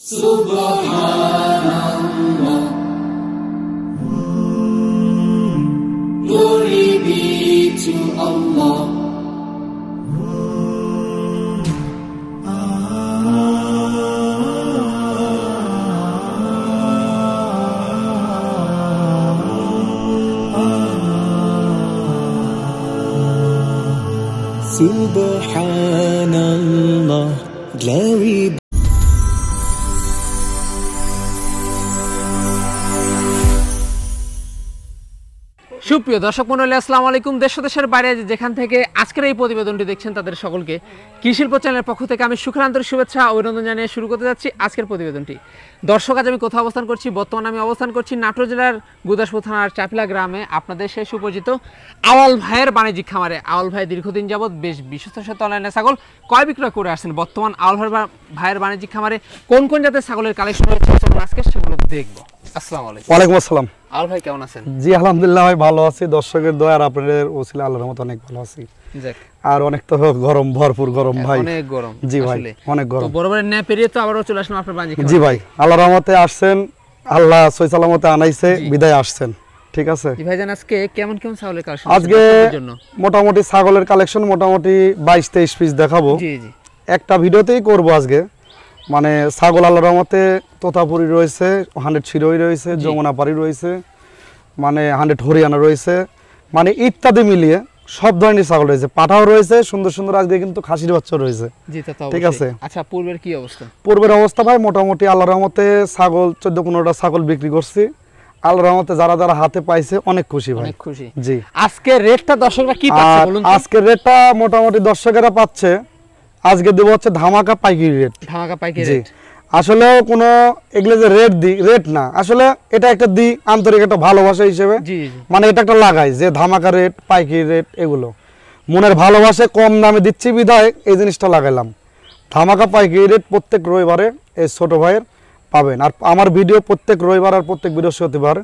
Subhanallah, glory be to Allah. Subhanallah, glory be. সুপ্রিয় দর্শক মণ্ডলী, আসসালামু আলাইকুম। দেশ ও দেশের বাইরে যেখান থেকে আজকের এই প্রতিবেদনটি দেখছেন তাদের সকলকে কৃষি শিল্প চ্যানেলের পক্ষ থেকে আমি সুখান্তরিক শুভেচ্ছা ও অভিনন্দন জানিয়ে শুরু করতে যাচ্ছি আজকের প্রতিবেদনটি। দর্শক, আজ আমি কোথাও অবস্থান করছি? বর্তমানে আমি অবস্থান করছি নাটোর জেলার গুদাসপুর থানার চাপিলা গ্রামে, আপনাদের সেই সুপরিচিত আওয়াল ভাইয়ের বাণিজ্যিক খামারে। আওয়াল ভাই দীর্ঘদিন যাবৎ বেশ বিশ্বস্তের সাথে অনলাইনে ছাগল ক্রয় বিক্রয় করে আসছেন। বর্তমান আওয়াল ভাইয়ের বাণিজ্যিক খামারে কোন কোন জাতের ছাগলের কালেকশন রয়েছে আজকে সেগুলো দেখবো। আসসালামু আলাইকুম। ওয়ালাইকুম আসসালাম। আওয়াল ভাই কেমন আছেন? জি আলহামদুলিল্লাহ ভাই ভালো আছি, দর্শকের দয়া আর আপনাদের ওসিলা আল্লাহর রহমতে অনেক ভালো আছি। আর অনেক তো গরম, ভরপুর গরম ভাই, অনেক গরম। জি ভাই অনেক গরম। তো বরাবরের ন্যায় পেরিয়ে তো আবারও চলে আসলাম আপনার বাণিজ্যিক খামারে। জি ভাই আল্লাহর রহমতে আসছেন, আল্লাহ সই সালামতে আনাইছে, বিদায় আসছেন, ঠিক আছে। জি ভাইজান, আজকে কেমন কেমন ছাগলের কালেকশন? আজকে মোটামুটি ছাগলের কালেকশন মোটামুটি 22-23 পিস দেখাবো। জি জি, একটা ভিডিওতেই করব আজকে। মানে ছাগল আল্লাহর রহমতে তোতাপুরি রয়েছে, 100 ছিরোই রয়েছে, যমুনাপাড়ি রয়েছে, মানে 100 হরিয়ানা রয়েছে, মানে ইত্যাদি মিলিয়ে সব ধরনের ছাগল রয়েছে। পাঠাও রয়েছে সুন্দর সুন্দর, আজকে কিন্তু খাসির বাচ্চা রয়েছে। জি তা তো ঠিক আছে। আচ্ছা, পূর্বের কি অবস্থা? পূর্বের অবস্থা ভাই মোটামুটি আল্লাহর রহমতে ছাগল 14-15টা ছাগল বিক্রি করছি। আল্লাহর রহমতে যারা যারা হাতে পাইছে অনেক খুশি ভাই, অনেক খুশি। জি। আজকে রেটটা দর্শকরা কি পাচ্ছে বলুন তো? আজকে রেটটা মোটামুটি দর্শকেরা পাচ্ছে, আজকে দেব হচ্ছে ধামাকা পাইকারি রেট। ধামাকা পাইকারি রেট। আসলে কোনো এগুলো যে রেট না, আসলে এটা একটা আন্তরিক একটা ভালোবাসা হিসেবে, মানে এটা একটা লাগাই যে ধামাকা রেট, পাইকারি রেট, এগুলো মনের ভালোবাসে কম দামে দিচ্ছি বিধায় এই জিনিসটা লাগাইলাম। ধামাকা পাইকারি রেট প্রত্যেক রবিবারে এই ছোট ভাইয়ের পাবেন। আর আমার ভিডিও প্রত্যেক রবিবার আর প্রত্যেক বৃহস্পতিবার,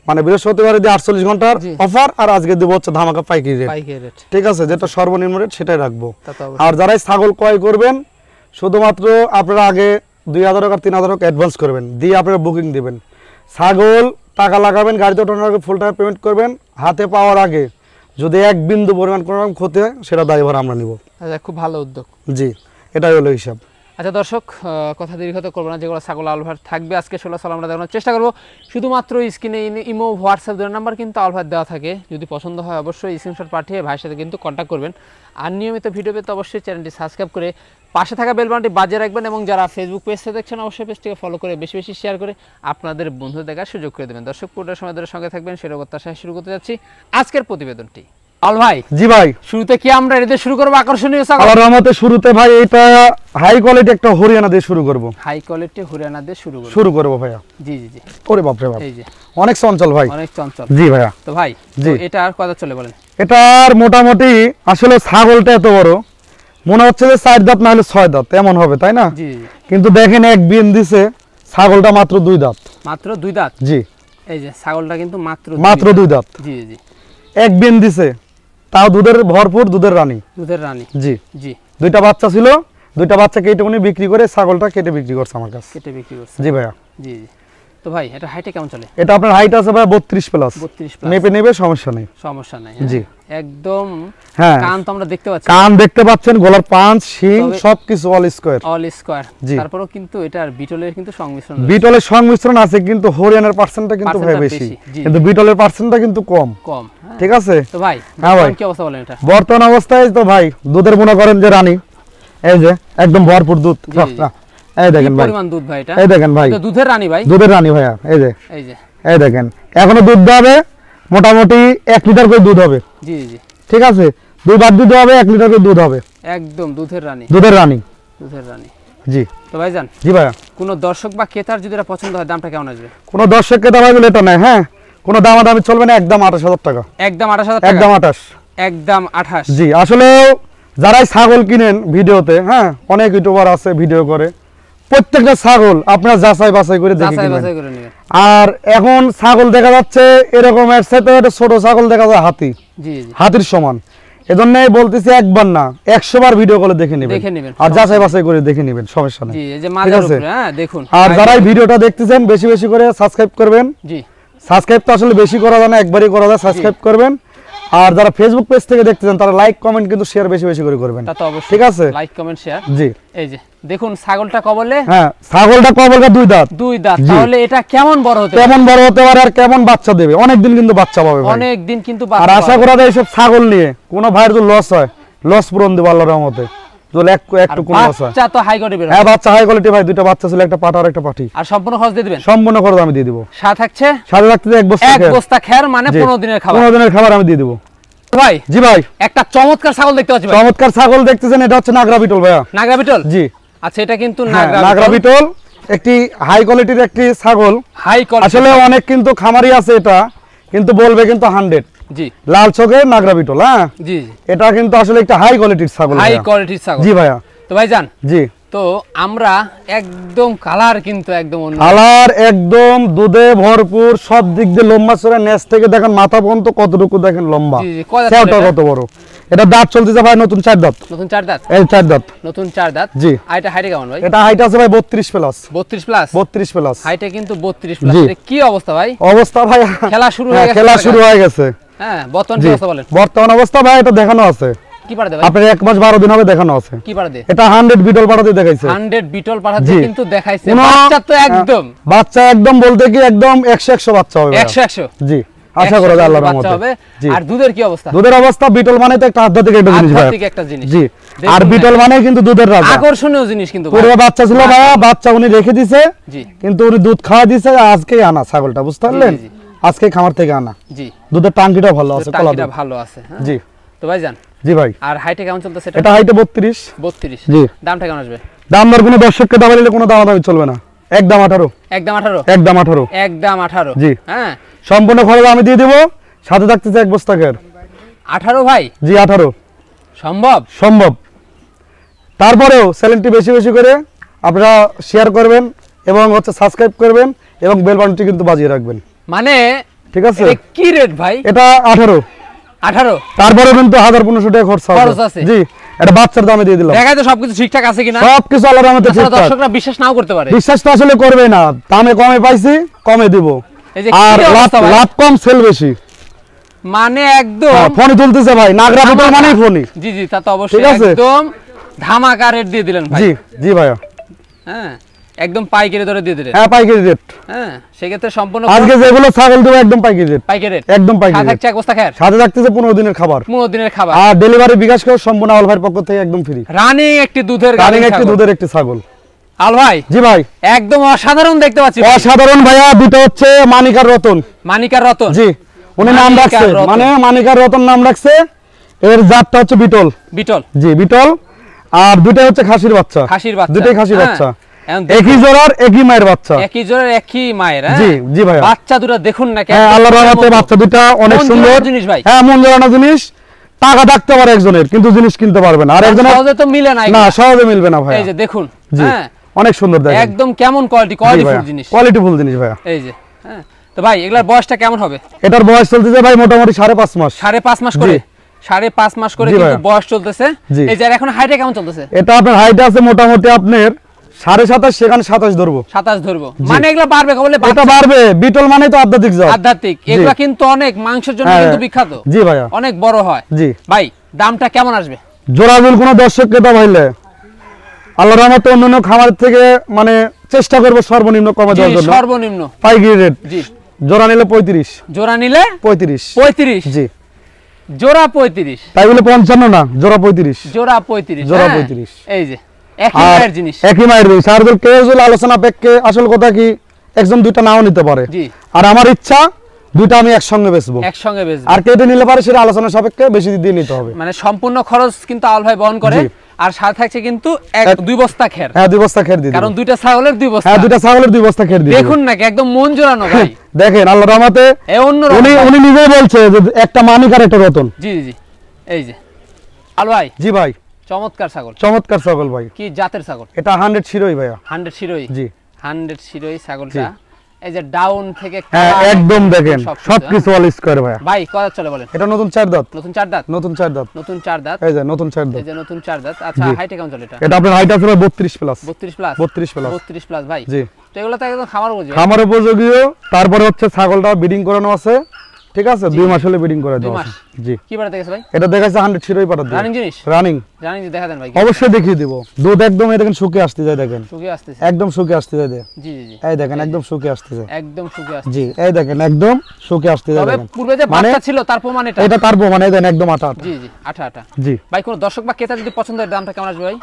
মানে বৃহস্পতিবারে দিয়ে 48 ঘন্টার অফার, আর আজকে দেবো হচ্ছে ধামাকা পাইকারি রেট, ঠিক আছে। যেটা সর্বনিম্ন রেট সেটাই রাখবো। আর যারাই ছাগল ক্রয় করবেন শুধুমাত্র আপনারা আগে 2000 টাকা 3000 টাকা অ্যাডভান্স করবেন, দিয়ে আপনারা বুকিং দিবেন। ছাগল টাকা লাগাবেন, গাড়িতে ওঠানোর আগে ফুল টাকা পেমেন্ট করবেন। হাতে পাওয়ার আগে যদি এক বিন্দু পরিমাণ কোনো রকম ক্ষতি হয় সেটা দায়ভার আমরা নিব। আচ্ছা, খুব ভালো উদ্যোগ। জি, এটাই হলো হিসাব। আচ্ছা দর্শক, কথা দীর্ঘত করবো না, যেগুলো ছাগল আওয়াল ভাইয়ের থাকবে আজকে 16 সাল আমরা দেখানোর চেষ্টা করবো। শুধুমাত্র স্ক্রিনে ইমো, হোয়াটসঅ্যাপ দুটো নাম্বার কিন্তু আওয়াল ভাইয়ের দেওয়া থাকে। যদি পছন্দ হয় অবশ্যই স্ক্রিনশট পাঠিয়ে ভাইয়ের সাথে কিন্তু কন্ট্যাক্ট করবেন। আর নিয়মিত ভিডিও পেতে অবশ্যই চ্যানেলটি সাবস্ক্রাইব করে পাশে থাকা বেল বাটনটি বাজিয়ে রাখবেন, এবং যারা ফেসবুক পেজটা দেখছেন অবশ্যই পেজটিকে ফলো করে বেশি বেশি শেয়ার করে আপনাদের বন্ধুদের দেখার সুযোগ করে দেবেন। দর্শক, পুরো সময় ধরে সঙ্গে থাকবেন, সেটা প্রত্যাশায় শুরু করতে যাচ্ছি আজকের প্রতিবেদনটি। আল ভাই, জি ভাই, শুরুতে কি আমরা এটা শুরু করব আকর্ষণীয় ছাগল? আল্লাহর রহমতে শুরুতে ভাই এটা হাই কোয়ালিটি একটা হরিয়ানা দিয়ে শুরু করব। হাই কোয়ালিটি হরিয়ানা দিয়ে শুরু করব ভাইয়া। জি জি জি। ওরে বাপ রে বাপ, এই যে অনেক চঞ্চল ভাই, অনেক চঞ্চল। জি ভাইয়া। তো ভাই, জি, এটা আর কত চলে বলেন? এটার মোটামুটি আসলে ছাগলটা এত বড় মনে হচ্ছে যে 4 দাঁত না হলে 6 দাঁত এমন হবে, তাই না? জি। কিন্তু দেখেন এক বিন দিছে, ছাগলটা মাত্র 2 দাঁত। মাত্র 2 দাঁত? জি। এই যে ছাগলটা কিন্তু মাত্র 2 দাঁত। জি জি। এক বিন দিছে, তাও দুধের ভরপুর, দুধের রানী। দুধের রানী। জি জি। 2টা বাচ্চা ছিল, 2টা বাচ্চা কেটে উনি বিক্রি করে ছাগলটা কেটে বিক্রি করছে আমার কাছে। কেটে বিক্রি করছে? জি ভাইয়া। জি জি। তো ভাই, এটা হাইটে কেমন চলে? এটা আপনার হাইট আছে ভাই 32 প্লাস। 32 প্লাস। মেপে নেবে, সমস্যা নেই। সমস্যা নাই। জি, একদম। হ্যাঁ, কান তো আমরা দেখতে পাচ্ছি, কান দেখতে পাচ্ছেন, গলার পাঁচ, শিং সবকিছু অল স্কয়ার। All square. তারপরেও কিন্তু এটার বিটলের কিন্তু সংমিশ্রণ, বিটলের সংমিশ্রণ আছে, কিন্তু হরিয়ানার পার্সেন্টটা কিন্তু ভাই বেশি, কিন্তু বিটলের পার্সেন্টটা কিন্তু কম। ঠিক আছে। তো ভাই, হ্যাঁ ভাই, কি অবস্থা বলেন এটা? বর্তমান অবস্থায় তো ভাই দুধের মনে করেন যে রানী, এই যে একদম ভরপুর দুধ। এই দেখেন ভাই, পরিমাণ দুধ ভাই এটা। এই দেখেন ভাই, দুধের রানী ভাই, দুধের রানী ভাইয়া। এই যে এই দেখেন, এখনো দুধ হবে মোটামুটি 1 লিটার করে দুধ হবে। জি জি, ঠিক আছে। 2 বার দুধ হবে, 1 লিটার করে দুধ হবে। একদম দুধের রানী, দুধের রানী, দুধের রানী। জি। তো ভাইজান, জি ভাইয়া, কোন দর্শক বা ক্রেতার যদি এটা পছন্দ হয় দামটা কেমন আসবে? কোন দর্শক ক্রেতা ভাই বলে এটা নাই, হ্যাঁ, কোন দামাদামি চলবে না, একদম 28,000 টাকা। একদম 28,000 টাকা? একদম 28। একদম 28। জি। আসলে যারাই ছাগল কিনেন ভিডিওতে, হ্যাঁ, অনেক ইউটিউবার আছে ভিডিও করে, প্রত্যেকটা ছাগল আপনারা যাচাই বাছাই করে দেখেন। আর এখন ছাগল দেখা যাচ্ছে এরকম, এর সাথে ছোট ছাগল দেখা যায় হাতি, হাতির সমান। এজন্যই বলতেছি একবার না 100 বার ভিডিও কলে দেখে নেবেন আর যাচাই বাছাই করে দেখে নেবেন, সমস্যা নেই। জি এই যে মাজার উপরে হ্যাঁ দেখুন। আর যারা এই ভিডিওটা দেখতেছেন বেশি বেশি করে সাবস্ক্রাইব করবেন। জি সাবস্ক্রাইব তো আসলে বেশি করা যায় না, একবারই করা যায়, সাবস্ক্রাইব করবেন। আর যারা ফেসবুক পেজ থেকে দেখতেছেন তারা লাইক কমেন্ট কিন্তু শেয়ার বেশি বেশি করে করবেন। তা তো অবশ্যই, ঠিক আছে, লাইক কমেন্ট শেয়ার। জি এই যে দেখুন ছাগলটা কবলে, হ্যাঁ ছাগলটা কবলে দুই দাঁত। তাহলে এটা কেমন বড় হতে পারে, কেমন বড় হতে পারে আর কেমন বাচ্চা দেবে, অনেক দিন কিন্তু বাচ্চা পাবে ভাই, অনেক দিন কিন্তু আর আশা করা যায় এইসব ছাগল নিয়ে কোন ভাইয়ের যদি লস হয় লস পূরণ দেব আল্লাহর রহমতে। যদি একটু কোন লস হয়, বাচ্চা তো হাই কোয়ালিটি বের, হ্যাঁ বাচ্চা হাই কোয়ালিটি ভাই, দুটো বাচ্চা ছিল, একটা পাঠা আর একটা পাঠি। আর সম্পূর্ণ খরচ দিয়ে দিবেন? সম্পূর্ণ খরচ আমি দিয়ে দিব। সাথে থাকছে এক বস্তা খের, মানে 15 দিনের খাবার। 15 দিনের খাবার আমি দিয়ে দিব ভাই। জি ভাই, একটা চমৎকার ছাগল দেখতে পাচ্ছি ভাই। চমৎকার ছাগল দেখতেছেন, এটা হচ্ছে নাগরা বিটল ভাইয়া। নাগরা বিটল, জি আচ্ছা এটা কিন্তু নাগরা বিটল একটি হাই কোয়ালিটির একটি ছাগল। হাই কোয়ালিটি আসলে অনেক কিন্তু খামারি আছে এটা কিন্তু বলবে কিন্তু 100। জি লাল চোখে নাগরা বিটল, হ্যাঁ জি এটা কিন্তু আসলে একটা হাই কোয়ালিটির ছাগল, হাই কোয়ালিটির ছাগল। জি ভাইয়া। তো ভাই জান, জি তো আমরা একদম কালার কিন্তু একদম অন্য কালার, একদম দুধে ভরপুর, সব দিক দিয়ে লম্বা চড়া, নেস থেকে দেখেন মাথা পর্যন্ত কতটুকু দেখেন লম্বা, সেটা কত বড়। এটা দাঁত চলতেছে ভাই নতুন 4 দাঁত। নতুন 4 দাঁত, এই 4 দাঁত, নতুন 4 দাঁত। জি আর এটা হাইটে কেমন ভাই? এটা হাইট আছে ভাই 32 প্লাস। 32 প্লাস, 32 প্লাস হাইটে কিন্তু 32 প্লাস। এটা কি অবস্থা ভাই? অবস্থা ভাই খেলা শুরু হয়ে গেছে, খেলা শুরু হয়ে গেছে। হ্যাঁ বর্তমান কি অবস্থা বলেন? বর্তমান অবস্থা ভাই এটা দেখানো আছে। কি পাড়া দেবে? আপনার 1 মাস 12 দিন হবে দেখানো আছে। কি পাড়া দেবে? এটা 100 বিটল পাড়াতে দেখাইছে। 100 বিটল পাড়াতে কিন্তু দেখাইছে। বাচ্চা তো একদম, বাচ্চা একদম বলতে কি একদম 100 বাচ্চা হবে। 100 জি আশা করা যায় আল্লাহর রহমতে। আর দুধের কি অবস্থা? দুধের অবস্থা বিটল মানে তো একটা আধ্যাত্মিক একটা জিনিস ভাই, আধ্যাত্মিক একটা জিনিস। জি আর বিটল মানে কিন্তু দুধের রাজা, আকর্ষণীয় জিনিস কিন্তু। পুরো বাচ্চা ছিল ভাই, বাচ্চা উনি রেখে দিয়েছে, জি কিন্তু উনি দুধ খাওয়া দিয়েছে আজকেই আনা ছাগলটা, বুঝতে পারলেন? আজকে খামার থেকে আনা। জি দুধের টাঙ্কিটা ভালো আছে, টাঙ্কিটা ভালো আছে। জি তো ভাই জান, জি ভাই। আর হাইটে কেমন চলতেছে এটা? এটা হাইটে 32। 32, জি দামটা কেমন আসবে? দাম দর কোনো দর্শককে দাম দিলে কোনো দাম দামি চলবে না, একদম 18। একদম 18, একদম 18, একদম 18। জি হ্যাঁ সম্পূর্ণ খরচ আমি দিয়ে দেব, সাথে থাকতেছে 1 বস্তা খের। 18 ভাই? জি 18 সম্ভব, সম্ভব। তারপরেও চ্যানেলটি বেশি বেশি করে আপনারা শেয়ার করবেন এবং হচ্ছে সাবস্ক্রাইব করবেন এবং বেল বাটনটি কিন্তু বাজিয়ে রাখবেন। মানে ঠিক আছে, কি রেট ভাই? এটা 18। তারপরে কিন্তু 1500 টাকা খরচ আছে। জি এটা বাচ্চার দামে দিয়ে দিলাম। দেখাই তো সবকিছু ঠিকঠাক আছে কিনা? সবকিছু আল্লাহর রহমতে ঠিকঠাক। দর্শকরা বিশ্বাস নাও করতে পারে। বিশ্বাস তো আসলে করবে না, দামে কমে পাইছি কমে দিব, আর লাভ কম সেল বেশি, মানে একদম ফোনে তুলতেছে ভাই, নাগরা বিটল মানেই ফোনি। জি জি তা তো অবশ্যই, একদম ধামাকা রেট দিয়ে দিলেন ভাই। জি জি ভাইয়া, হ্যাঁ একদম পাইকারি দরে দিয়ে দিলেন। হ্যাঁ পাইকারি রেট। হ্যাঁ সেক্ষেত্রে সম্পূর্ণ আজকে যেগুলো ছাগল দেব একদম পাইকারি রেট, পাইকারি রেট একদম পাইকারি। সাথে থাকছে 1 বস্তা খের, সাথে থাকতেছে 15 দিনের খাবার, 15 দিনের খাবার, আর ডেলিভারি বিকাশ করে সম্পূর্ণ আল ভাইয়ের পক্ষ থেকে একদম ফ্রি। রানিং একটি দুধের একটি ছাগল। আল ভাই, জি ভাই একদম অসাধারণ দেখতে পাচ্ছি। অসাধারণ ভাইয়া, দুটো হচ্ছে মানিকার রতন। মানিকার রতন, জি উনি নাম রাখছে, মানে মানিকার রতন নাম রাখছে। এর জাতটা হচ্ছে বিটল। বিটল, জি বিটল। আর দুটো হচ্ছে খাসির বাচ্চা, দুটোই খাসির বাচ্চা, একই জোড়ার একই মায়ের বাচ্চা, একই জোড়ার একই মায়ের। জি জি ভাই, বাচ্চা দুটো দেখুন না, আল্লাহর রহমতে বাচ্চা দুটো অনেক সুন্দর জিনিস ভাই। হ্যাঁ মন জোড়ানো জিনিস, টাকা থাকতে পারে একজনের কিন্তু জিনিস কিনতে পারবে না, আর একজনের সহজে তো মিলে না, না সহজে মিলবে না ভাই। এই যে দেখুন, হ্যাঁ অনেক সুন্দর দেখেন, একদম কেমন কোয়ালিটিফুল জিনিস, কোয়ালিটিফুল জিনিস ভাই। এই যে হ্যাঁ, তো ভাই এগুলার বয়সটা কেমন হবে? এটার বয়স চলতেছে ভাই মোটামুটি 5.5 মাস। 5.5 মাস করে, 5.5 মাস করে কিন্তু বয়স চলতেছে। এই যে এখন হাইটে কেমন চলতেছে? এটা আপনার হাইটে আছে মোটামুটি আপনার 27.5, সেখানে 27 ধরবো, 27 ধরবো, মানে এগুলা বাড়বে বলে। এটা বাড়বে, বিটল মানে তো আধ্যাত্মিক জাত, আধ্যাত্মিক। এগুলা কিন্তু অনেক মাংসের জন্য কিন্তু বিখ্যাত। জি ভাইয়া, অনেক বড় হয়। জি ভাই, দামটা কেমন আসবে? জোড়াজুল কোন দর্শককে দাম হইলে আল্লাহর রহমতে অন্যান্য খামার থেকে মানে চেষ্টা করব সর্বনিম্ন কমে দেওয়ার জন্য। সর্বনিম্ন পাইকারি রেট। জি জোড়া নিলে 35, জোড়া নিলে 35, জি জোড়া 35, তাই বলে 55 না, জোড়া 35, জোড়া 35, জোড়া 35। এই যে একই মায়ের জিনিস, একই মায়ের জিনিস। আর কেউ যদি আলোচনা পেক্ষে, আসল কথা কি একজন দুইটা নাও নিতে পারে, আর আমার ইচ্ছা দুইটা আমি একসঙ্গে বেচবো, আর কেটে নিলে পারে সেটা আলোচনা সাপেক্ষে বেশি দিয়ে নিতে হবে। মানে সম্পূর্ণ খরচ কিন্তু আল ভাই বহন করে, আর সাথে থাকছে কিন্তু 2 বস্তা খের। হ্যাঁ 2 বস্তা খের দিই, কারণ দুইটা ছাগলের 2 বস্তা। হ্যাঁ দুইটা ছাগলের 2 বস্তা খের দিই। দেখুন নাকি একদম মন জোড়ানো ভাই। দেখেন আল্লাহর রহমতে উনি নিজেই বলছে যে একটা মানিক আর একটা রতন। জি জি, এই যে আল ভাই। জি ভাই, চমৎকার ছাগল, চমৎকার ছাগল ভাই। কি জাতের ছাগল এটা? 100 শিরোই ভাইয়া। 100 শিরোই, জি 100 শিরোই ছাগলটা। এই যে ডাউন থেকে হ্যাঁ একদম দেখেন সবকিছু অল স্কয়ার ভাই। ভাই কত চলে বলেন? এটা নতুন 4 দাঁত। নতুন 4 দাঁত। নতুন 4 দাঁত। নতুন 4 দাঁত। এই যে নতুন 4 দাঁত। এই যে নতুন 4 দাঁত। আচ্ছা হাইটে কেমন চলে এটা? এটা আপনার হাইট আছে 32 প্লাস। 32 প্লাস। 32 প্লাস। 32 প্লাস ভাই। জি। তো এগুলো তো একদম খামার উপযোগী। খামার উপযোগী। তারপরে হচ্ছে ছাগলটা ব্রিডিং করানো আছে, ঠিক আছে, 2 মাস হলে ব্রিডিং করে দেওয়া আছে। জি। কি পাটা দেখেছে ভাই? এটা দেখাইছে 100 শিরোই পাটা দিয়ে। রানিং জিনিস? রানিং দেখা দেন ভাই। অবশ্যই দেখিয়ে দিব। দুধ একদম এই দেখেন শুকিয়ে আসতে যায়, দেখেন শুকিয়ে আসতেছে, একদম শুকিয়ে আসতে যায়। জি জি জি, এই দেখেন একদম শুকিয়ে আসতেছে, একদম শুকিয়ে আসছে। জি এই দেখেন একদম শুকিয়ে আসতে যায়। তবে পূর্বে যে বাচ্চা ছিল তার প্রমাণ এটা। এটা তার প্রমাণ, এই দেখেন একদম আটা আটা। জি জি, আটা আটা। জি ভাই কোন দর্শক বা ক্রেতা যদি পছন্দ হয় দামটা কেমন আসবে ভাই?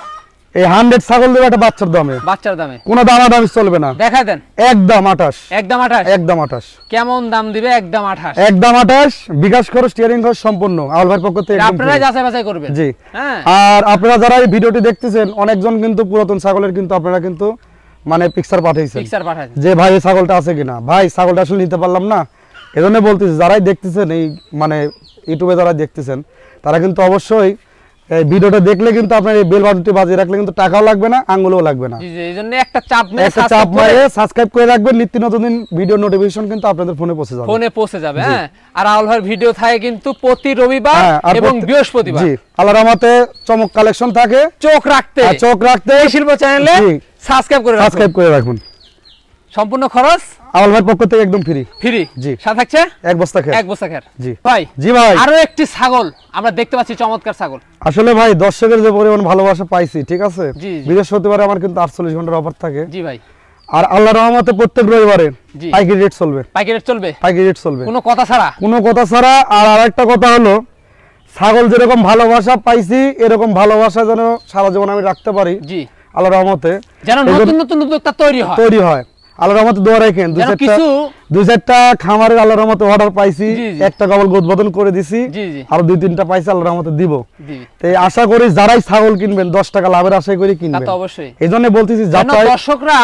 এই 100 ছাগল দেবে একটা বাচ্চার দামে। বাচ্চার দামে কোনো দামাদামি চলবে না। দেখা দেন একদম 28। একদম 28। একদম 28। কেমন দাম দিবে? একদম 28। একদম 28। বিকাশ খরচ, স্টিয়ারিং খরচ সম্পূর্ণ আউল ভাইয়ের পক্ষ থেকে একদম। আপনারা যাচাই বাছাই করবেন। জি হ্যাঁ। আর আপনারা যারা এই ভিডিওটি দেখতেছেন, অনেকজন কিন্তু পুরাতন ছাগলের কিন্তু আপনারা কিন্তু মানে পিকচার পাঠাইছেন, যে ভাই এই ছাগলটা আছে কিনা। ভাই ছাগলটা আসলে নিতে পারলাম না, এজন্য বলতেছি যারাই দেখতেছেন এই মানে ইউটিউবে যারা দেখতেছেন তারা কিন্তু অবশ্যই এই ভিডিওটা দেখলে কিন্তু আপনার এই বেল বাটনটি বাজিয়ে রাখলে কিন্তু টাকাও লাগবে না, আঙ্গুলও লাগবে না। জি জি, এইজন্য একটা চাপ মেরে সাবস্ক্রাইব করে রাখবেন। নিত্য নতুন ভিডিও নোটিফিকেশন কিন্তু আপনাদের ফোনে পৌঁছে যাবে। হ্যাঁ। আর আউল ভাইয়ের ভিডিও থাকে কিন্তু প্রতি রবিবার এবং বৃহস্পতিবার। জি, আল্লাহর রহমতে চমক কালেকশন থাকে। চোখ রাখতে শিল্প চ্যানেলে সাবস্ক্রাইব করে রাখুন। সম্পূর্ণ খরচ আউল ভাইয়ের পক্ষ থেকে একদম ফ্রি। জি। সাথে থাকছে এক বস্তা খের। জি ভাই। জি ভাই, আরো একটি ছাগল আমরা দেখতে পাচ্ছি, চমৎকার ছাগল। আসলে ভাই দর্শকের যে পরিমাণ ভালোবাসা পাইছি, ঠিক আছে, বৃহস্পতিবারে আমার কিন্তু 48 ঘন্টার অফার থাকে। জি ভাই। আর আল্লাহর রহমতে প্রত্যেক রবিবারে পাইকারি রেট চলবে। পাইকারি রেট চলবে কোনো কথা ছাড়া। আর আরেকটা কথা হলো, ছাগল যেরকম ভালোবাসা পাইছি এরকম ভালোবাসা যেন সারা জীবন আমি রাখতে পারি। জি আল্লাহর রহমতে, যেন নতুন নতুন উদ্যোক্তা তৈরি হয়। আল্লাহর রহমতে দোয়া রাখেন। দুই চারটা খামারের আল্লাহর রহমতে অর্ডার পাইছি, একটা কেবল উদ্বোধন করে দিছি, আর 2-3টা পাইছি আল্লাহর রহমতে দিব। তাই আশা করি যারাই ছাগল কিনবেন 10 টাকা লাভের আশা করে কিনবেন। এই জন্য বলতেছি যাতে দর্শকরা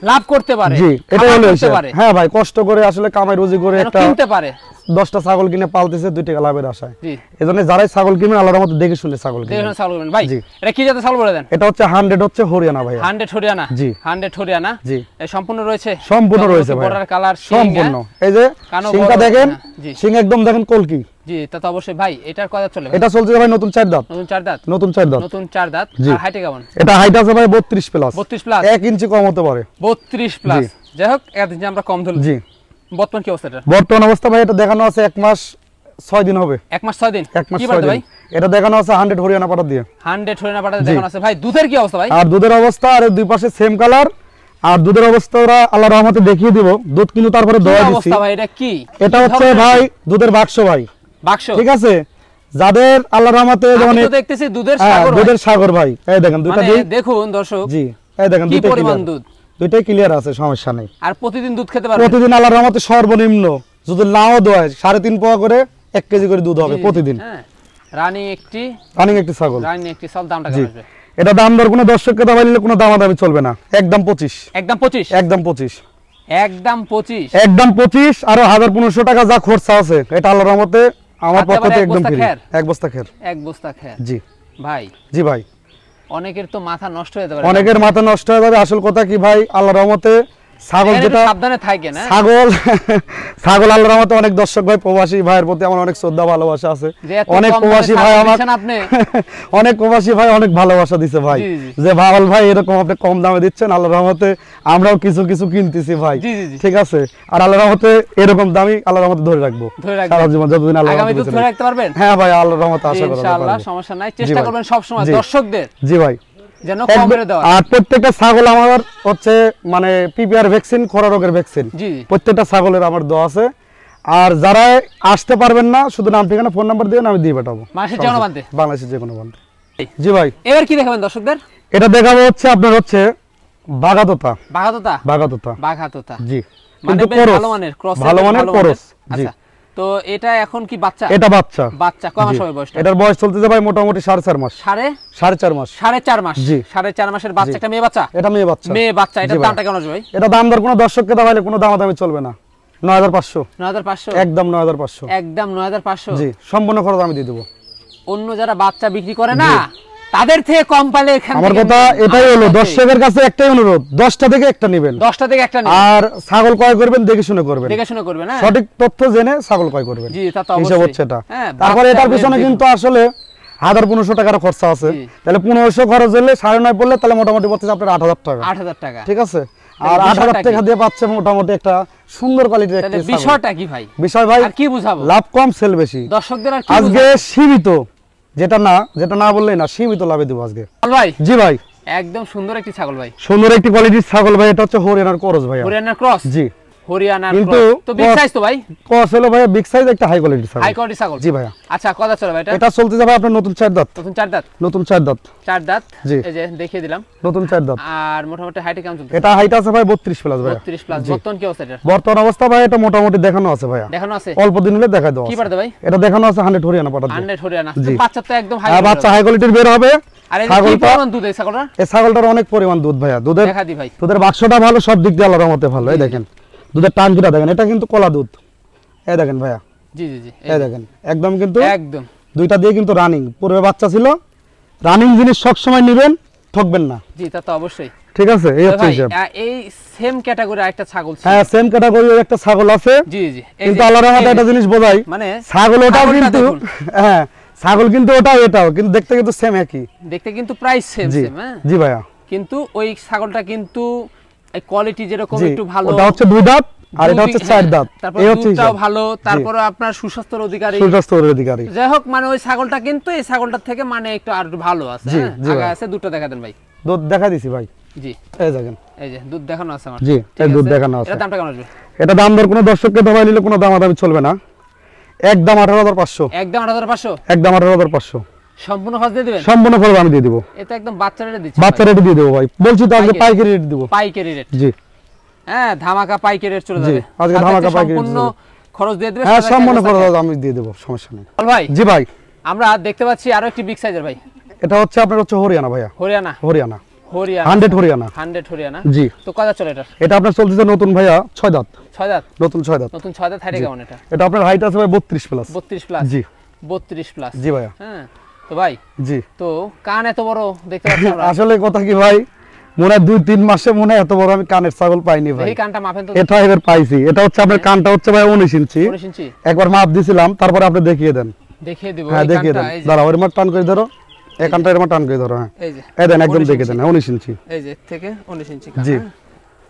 লাভ করতে পারে। জি এটা হলো হ্যাঁ ভাই, কষ্ট করে আসলে কামাই রুজি করে একটা কিনতে পারে, 10টা ছাগল কিনে পালতেছে 2 টাকা লাভের আশায়। এজন্য যারাই ছাগল কিনবেন আল্লাহর রহমতে দেখে শুনে ছাগল কিনবেন। ভাই এটা কি জাতের ছাগল বলে দেন? এটা হচ্ছে 100 হচ্ছে হরিয়ানা ভাই। 100 হরিয়ানা। জি 100 হরিয়ানা। জি এই সম্পূর্ণ রয়েছে ভাই, বর্ডার কালার সম্পূর্ণ। এই যে সিংটা দেখেন, সিং একদম দেখেন কলকি। জি তা তো অবশ্যই ভাই। এটার কত চলে? এটা চলছে ভাই নতুন 4 দাঁত। নতুন 4 দাঁত। আর হাইটে কেমন? এটা হাইট আছে ভাই 32 প্লাস। 1 ইঞ্চি কম হতে পারে। 32 প্লাস। যাই হোক এত ইঞ্চি আমরা কম ধরলাম। জি বর্তমান কি অবস্থা? বর্তমান অবস্থা ভাই এটা দেখানো আছে 1 মাস 6 দিন হবে। 1 মাস 6 দিন। কি বলতে ভাই? এটা দেখানো আছে 100 হরিয়ানা পাটা দিয়ে। 100 হরিয়ানা পাটা দেখানো আছে ভাই। দুধের কি অবস্থা ভাই? আর দুধের অবস্থা আর দুই পাশে সেম কালার। আর দুধের অবস্থা ওরা আল্লাহর রহমতে দেখিয়ে দিব। দুধ কিন্তু তারপরে দোয়া দিছি। অবস্থা ভাই এটা কি? এটা হচ্ছে ভাই দুধের বাক্স ভাই। বাক্স, ঠিক আছে। যাদের আল্লাহর রহমতে যেমন দেখতেছি দুধের সাগর, দুধের সাগর ভাই। এই দেখেন দুইটা দেখুন দর্শক। জি এই দেখেন দুইটা পরিমাণ দুধ, দুইটাই ক্লিয়ার আছে, সমস্যা নেই। আর প্রতিদিন দুধ খেতে পারবে? প্রতিদিন আল্লাহর রহমতে সর্বনিম্ন যদি নাও দোয় 3.5 পোয়া করে 1 কেজি করে দুধ হবে প্রতিদিন। হ্যাঁ রানিং একটি ছাগল। দামটা কেমন আসবে? এটা দাম দর কোনো দর্শককে দাবাইলে কোনো দামাদামি চলবে না। একদম 25। একদম 25 আরো 1500 টাকা যা খরচা আছে এটা আল্লাহর রহমতে আমার পক্ষ থেকে একদম ফ্রি। এক বস্তা খের। জি ভাই। জি ভাই, অনেকের তো মাথা নষ্ট হয়ে যাবে। অনেকের মাথা নষ্ট হয়ে যাবে। আসল কথা কি ভাই, আল্লাহর রহমতে ছাগল যেটা সাবধানে থাকে না, ছাগল আল্লাহর রহমতে অনেক দর্শক ভাই প্রবাসী ভাইয়ের প্রতি আমার অনেক শ্রদ্ধা ভালোবাসা আছে। অনেক প্রবাসী ভাই অনেক প্রবাসী ভাই অনেক ভালোবাসা দিছে ভাই, যে ভাওয়াল ভাই এরকম আপনি কম দামে দিচ্ছেন, আল্লাহর রহমতে আমরাও কিছু কিছু কিনতেছি ভাই। ঠিক আছে। আর আল্লাহর রহমতে এরকম দামই আল্লাহর রহমতে ধরে রাখবো সারা জীবন, যতদিন আল্লাহর রহমতে ধরে রাখতে পারবেন। হ্যাঁ ভাই আল্লাহর রহমতে আশা করি ইনশাআল্লাহ সমস্যা নাই। চেষ্টা করবেন সব সময় দর্শকদের। জি ভাই। আর প্রত্যেকটা ছাগল আমার হচ্ছে মানে পিপিআর ভ্যাকসিন, খরা রোগের ভ্যাকসিন প্রত্যেকটা ছাগলের আমার দেওয়া আছে। আর যারা আসতে পারবেন না শুধু নাম ঠিকানা ফোন নাম্বার দিবেন, আমি দিয়ে পাঠাবো বাংলাদেশের যে কোনো প্রান্তে। জি ভাই। এবার কি দেখাবেন দর্শকদের? এটা দেখাবো হচ্ছে আপনার হচ্ছে বাঘাতোতা। জি কিন্তু ভালো মানের করস। জি তো এটা এখন কি বাচ্চা? এটা বাচ্চা কয় মাস হবে বয়স? এটার বয়স চলতেছে ভাই মোটামুটি 4.5 মাস। 4.5 মাস। 4.5 মাসের বাচ্চা। একটা মেয়ে বাচ্চা? এটা মেয়ে বাচ্চা। এটার দামটা কেমন আসবে ভাই? এটা দাম দর কোনো দর্শককে দাবাইলে কোনো দামাদামি চলবে না। 9500। একদম 9500। জি সম্পূর্ণ খরচ আমি দিয়ে দেব। অন্য যারা বাচ্চা বিক্রি করে না তাদের থেকে কম পালে এখান আমার থেকে কথা এটাই হলো দর্শকের কাছে একটাই অনুরোধ, 10টা থেকে একটা নেবেন, 10টা থেকে একটা নেবেন। আর ছাগল ক্রয় করবেন দেখে শুনে করবেন, দেখে শুনে করবেন, হ্যাঁ সঠিক তথ্য জেনে ছাগল ক্রয় করবেন। জি তা তো হিসাব অবশ্যই। হচ্ছে এটা। হ্যাঁ, তারপরে বাচ্চা এটার পিছনে বেশ কিন্তু আসলে 1500 টাকার খরচা আছে, জি। তাহলে 1500 খরচ হলে 9.5 পড়লে তাহলে মোটামুটি পড়তেছে আপনার 8000 টাকা, 8000 টাকা। ঠিক আছে। তাহলে আর বিষয়টা 8000 টাকা কি? দিয়ে পাচ্ছে মোটামুটি একটা সুন্দর কোয়ালিটির একটা তাহলে ছাগল। বিষয়টা কি ভাই? বিষয় ভাই আর কি বুঝাবো? লাভ কম সেল বেশি। দর্শকদের আর কি আজকে বুঝাবো? সীমিত, যেটা না বললেই না, সীমিত লাভে দেবো আজকে। বল ভাই, জি ভাই, একদম সুন্দর একটি ছাগল ভাই, সুন্দর একটি কোয়ালিটির ছাগল ভাই, এটা হচ্ছে হরিয়ানার ক্রস ভাই। হরিয়ানার ক্রস। জি, হরিয়ানার কিন্তু ক্রস তো বিগ cross- সাইজ তো ভাই, ক্রস হলো ভাই বিগ সাইজ একটা হাই কোয়ালিটির ছাগল। হাই কোয়ালিটি ছাগল। জি ভাইয়া। আচ্ছা কথা চলো ভাই, এটা চলতে যাবে আপনার নতুন 4 দাঁত, নতুন 4 দাঁত, নতুন 4 দাঁত, 4 দাঁত। জি। এই যে দেখিয়ে দিলাম, নতুন 4 দাঁত। আর মোটামুটি হাইটে কেমন চলছে? এটা হাইট আছে ভাই 32 প্লাস ভাই। 32 প্লাস। জি। বর্তমান কি অবস্থা এটা? বর্তমান অবস্থা ভাই এটা মোটামুটি দেখানো আছে ভাইয়া, দেখানো আছে, অল্প দিন হলে দেখা দেওয়া কি আছে। পারতে ভাই? এটা দেখানো আছে 100 হরিয়ানা পাঠা। 100 হরিয়ানা। জি। তো বাচ্চা তো একদম হাই। আর বাচ্চা হাই কোয়ালিটির বের হবে। আর এই যে কি ছাগলটা পরিমাণ দুধ এই ছাগলটা? এই ছাগলটার অনেক পরিমাণ দুধ ভাইয়া, দুধের দেখা দি ভাই। দুধের বাক্সটা ভালো, সব দিক দিয়ে আল্লাহর রহমতে ভালো। এই দেখেন দুধের টাঙ্কিটা দেখেন, এটা কিন্তু কলা দুধ। এই দেখেন ভাইয়া, জি জি জি, এই দেখেন একদম কিন্তু একদম দুইটা দিয়ে কিন্তু রানিং, পূর্বে বাচ্চা ছিল। রানিং জিনিস সব সময় নেবেন, ঠকবেন না, জি তা তো অবশ্যই। ঠিক আছে। এই তো হচ্ছে ভাই, হিসাব। এই সেম ক্যাটাগরি একটা ছাগল ছিল। হ্যাঁ, সেম ক্যাটাগরির একটা ছাগল আছে, জি জি, এই কিন্তু যে- আল্লাহর রহমতে এই যে, একটা জিনিস বোঝাই, মানে ছাগল ওটাও ছাগলটা কিন্তু দেখুন। হ্যাঁ, ছাগল কিন্তু ওটাও এটাও কিন্তু দেখতে কিন্তু সেম একই। দেখতে কিন্তু প্রাইস সেম জি সেম, হ্যাঁ, জি ভাইয়া। কিন্তু ওই ছাগলটা কিন্তু এই কোয়ালিটি যেরকম জি, একটু ভালো, ওটা হচ্ছে 2 দাঁত আর এটা হচ্ছে 4 দাঁত। তারপর এই হচ্ছে দুধটাও হিসাব। ভালো, তারপর আপনার সুস্বাস্থ্যের অধিকারী। সুস্বাস্থ্যের অধিকারী। যাই হোক, মানে ওই ছাগলটা কিন্তু এই ছাগলটার থেকে মানে একটু আর একটু ভালো আছে, জি, হ্যাঁ, জি আগা ভাই। আছে। দুধটা দেখা দেন ভাই। দুধ দেখা দিছি ভাই, জি, এই দেখেন। এই যে দুধ দেখানো আছে আমার। জি, ঠিক এই দুধ আছে। দেখানো আছে। এটার দামটা কেমন আসবে? এটা দাম দর কোনো দর্শককে দাবাই নিলে কোনো দামাদামি চলবে না, একদম 18,500, একদম 8,500। একদম 18,500 সম্পূর্ণ খরচ দিয়ে দিবেন? সম্পূর্ণ খরচ আমি দিয়ে দিব। এটা একদম বাচ্চা রেটে দিচ্ছি বাচ্চা রেটে দিয়ে দেবো ভাই, বলছি তো আজকে পাইকারি রেট দিব। পাইকারি রেট। জি, হ্যাঁ, ধামাকা পাইকারি রেট চলে জি, যাবে। আজকে সাথে ধামাকা পাইকারি রেট সম্পূর্ণ চলে খরচ দিয়ে দিবে। হ্যাঁ, সাথে সম্পূর্ণ একটা খরচ ব্যবস্থা আমি দিয়ে দেবো, সমস্যা নেই। বল ভাই, জি ভাই, আমরা দেখতে পাচ্ছি আরো একটি বিগ সাইজের ভাই, এটা হচ্ছে আপনার হচ্ছে হরিয়ানা ভাইয়া, হরিয়ানা। হরিয়ানা হরিয়ানা 100 হরিয়ানা। 100 হরিয়ানা। জি, তো কত চলে এটা? এটা আপনার চলতেছে নতুন ভাইয়া 6 দাঁত, 6 দাঁত। নতুন 6 দাঁত। নতুন 6 দাঁত হাইটে কেমন এটা? এটা আপনার হাইট আছে ভাই 32 প্লাস। 32 প্লাস। জি 32 প্লাস। জি ভাইয়া। হ্যাঁ, তো ভাই, জি, তো কান এত বড় দেখতে পাচ্ছি আমরা। আসলে কথা কি ভাই, মনে হয় 2-3 মাসে মনে হয় এত বড় আমি কানের ছাগল পাইনি ভাই। এই কানটা মাপেন তো। এটা এবার পাইছি। এটা হচ্ছে আপনার কানটা হচ্ছে ভাই 19 ইঞ্চি। 19 ইঞ্চি একবার মাপ দিছিলাম, তারপরে আপনি দেখিয়ে দেন। দেখিয়ে দিব। হ্যাঁ, এই দেখিয়ে দেন। কানটা, এই যে, দাঁড়াও, এর মাপ টান করে ধরো, এই কানটা এর মাপ টান করে ধরো। হ্যাঁ, এই যে, এই দেন, একদম 19 দেখিয়ে দেন, 19 ইঞ্চি। এই যে থেকে 19 ইঞ্চি কান। জি। হ্যাঁ।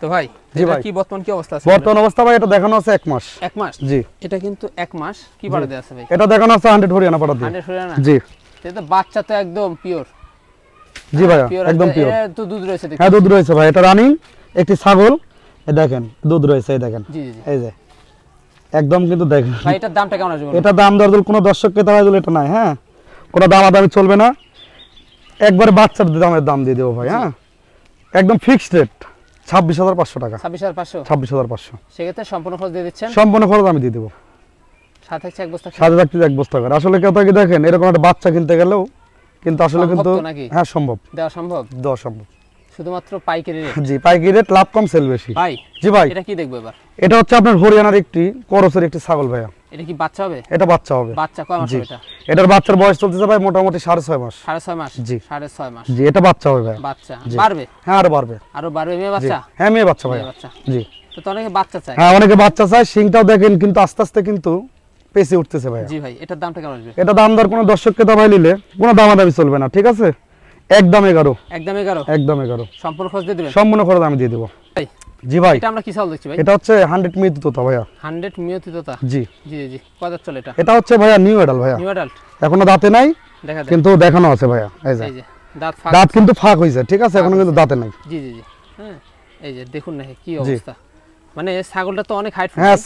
তো ভাই, জি এটা ভাই। কি বর্তমান কি অবস্থা আছে? বর্তমান অবস্থা ভাই এটা দেখানো আছে 1 মাস। 1 মাস। জি, এটা কিন্তু 1 মাস কি বাড়া দেয়া আছে ভাই? এটা দেখানো আছে 100 হরিয়ানা পাঠা দিয়ে। 100 হরিয়ানা। জি, এটা বাচ্চা তো একদম পিওর। জি ভাইয়া, একদম পিওর। এর তো দুধ রয়েছে দেখি। হ্যাঁ, দুধ রয়েছে ভাই, এটা রানিং একটি ছাগল। এই দেখেন দুধ রয়েছে, এই দেখেন, জি জি জি। এই যে একদম কিন্তু দেখেন। ভাই এটার দামটা কেমন আসবে? এটা দাম দর কোনো দর্শককে দেওয়া দিলে এটা নাই। হ্যাঁ, কোনো দামাদামি চলবে না, একবারে বাচ্চার দামের দাম দিয়ে দেবো ভাই। হ্যাঁ, একদম ফিক্সড রেট 26,500 টাকা। 26,500। 26,500 সেক্ষেত্রে সম্পূর্ণ খরচ দিয়ে দিচ্ছেন। সম্পূর্ণ খরচ আমি দিয়ে দেবো। সাথে থাকছে এক বস্তা। সাথে থাকতে 1 বস্তা করে। আসলে কথা কি দেখেন, এরকম একটা বাচ্চা কিনতে গেলেও কিন্তু আসলে সম্ভব কিন্তু তো নাকি? হ্যাঁ সম্ভব, দেওয়া সম্ভব? দেওয়া সম্ভব। শুধুমাত্র পাইকারি রেট। জি, পাইকারি রেট, লাভ কম সেল বেশি। ভাই, জি ভাই, এটা কি দেখবো এবার? এটা হচ্ছে আপনার হরিয়ানার একটি করসের একটি ছাগল ভাইয়া। এটা কি বাচ্চা হবে? এটা বাচ্চা হবে। বাচ্চা কয় মাস জি, হবে এটা? এটার বাচ্চার বয়স চলতেছে ভাই মোটামুটি 6.5 মাস। 6.5 মাস। জি। 6.5 মাস। জি, এটা বাচ্চা হবে ভাই। বাচ্চা জি। বাড়বে? হ্যাঁ, আরো বাড়বে। আরো বাড়বে। মেয়ে জি, বাচ্চা? হ্যাঁ, মেয়ে বাচ্চা ভাই। মেয়ে বাচ্চা। জি, তো অনেকে বাচ্চা চায়। হ্যাঁ, অনেকে বাচ্চা চায়। সিংটাও দেখেন কিন্তু আস্তে আস্তে কিন্তু পেছে উঠতেছে ভাই। জি ভাই, এটার দামটা কেমন আসবে? এটা দাম দর কোনো দর্শককে দাবাই নিলে কোনো দামাদামি চলবে না, ঠিক আছে। একদম 11, একদম 11। একদম 11 সম্পূর্ণ খরচ দিয়ে দিবেন? সম্পূর্ণ খরচ আমি দিয়ে দেবো। ভাই, জি ভাই, এটা আমরা কি চাল দেখছি ভাই? এটা হচ্ছে 100 মিনিট তোতা ভাইয়া। 100 মিয়তিততা। জি, জি জি জি। কয় দাঁত চলে এটা? এটা হচ্ছে ভাইয়া নিউ এডাল ভাইয়া, নিউ অ্যাডাল্ট। এখনো দাঁতে নাই দেখা যায়। কিন্তু দেখানো আছে ভাইয়া। এই যে এই যে দাঁত ফাঁক। দাঁত কিন্তু ফাঁক হয়েছে, ঠিক আছে, এখনো কিন্তু দাঁতে নাই। জি জি জি। হ্যাঁ, এই যে দেখুন না কি অবস্থা। মানে ছাগলটা তো অনেক হাইট। হ্যাঁ,